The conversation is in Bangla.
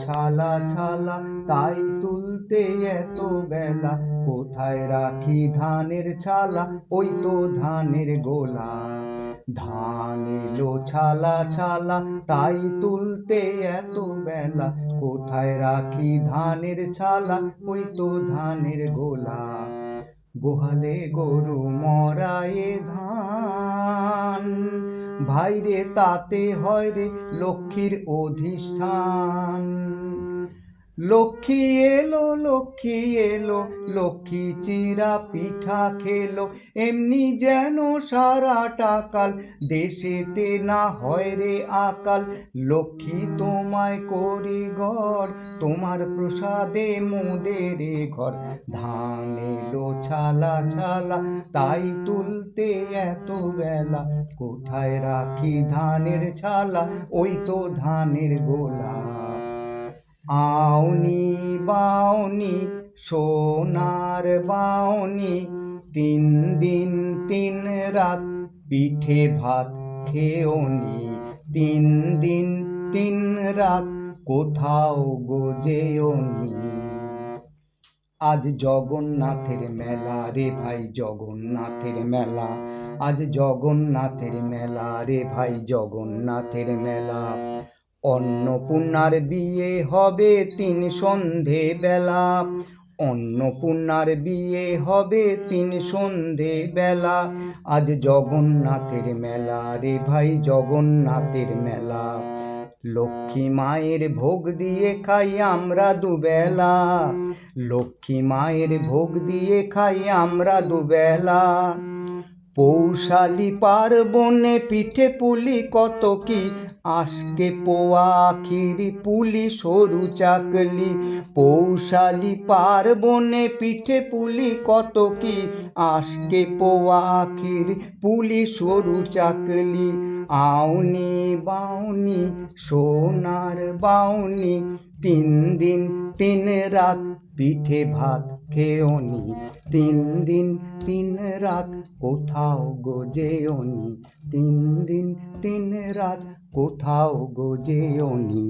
ছালা ছালা তাই তুলতে এত বেলা, কোথায় রাখি ধানের ছালা ওই তো ধানের গোলা। ধান এলো ছালা ছালা তাই তুলতে এত বেলা, কোথায় রাখি ধানের ছালা ওই তো ধানের গোলা। গোহালে গরু মরায়ে ধান, ভাইরে তাতে হয় রে লক্ষ্মীর অধিষ্ঠান। লক্ষ্মী এলো লক্ষ্মী এলো, লক্ষ্মী চিরা পিঠা খেলো, এমনি যেন সারাটা কাল দেশেতে না হয় রে আকাল। লক্ষ্মী তোমায় করি ঘর, তোমার প্রসাদে মোদের ঘর। ধান এলো ছালা ছালা তাই তুলতে এত বেলা, কোথায় রাখি ধানের ছালা ওই তো ধানের গোলা। আউনি বাউনি সোনার বাউনি, 3 দিন 3 রাত পিঠে ভাত খেওনি। 3 দিন 3 রাত কোথাও গোজেওনি। আজ জগন্নাথের মেলা রে ভাই জগন্নাথের মেলা, আজ জগন্নাথের মেলা রে ভাই জগন্নাথের মেলা। অন্নপূর্ণার বিয়ে হবে 3 সন্ধে বেলা, অন্নপূর্ণার বিয়ে হবে 3 সন্ধে বেলা। আজ জগন্নাথের মেলা রে ভাই জগন্নাথের মেলা। লক্ষ্মী মায়ের ভোগ দিয়ে খাই আমরা দুবেলা, লক্ষ্মী মায়ের ভোগ দিয়ে খাই আমরা দুবেলা। পৌষালি পার্বণে পিঠে পুলি কত কি, আজকে পোয়া খিরি পুলি সরু চাকলি। পৌষালি পার্বণে পিঠে পুলি কত কি, আজকে পোয়া খিরি পুলি সরু চাকলি। আউনি বাউনি সোনার বাউনি, 3 দিন 3 রাত পিঠে ভাত খেওনি। 3 দিন 3 রাত কোথাও গোজেওনি। 3 দিন 3 রাত কোথাও গোজেওনি।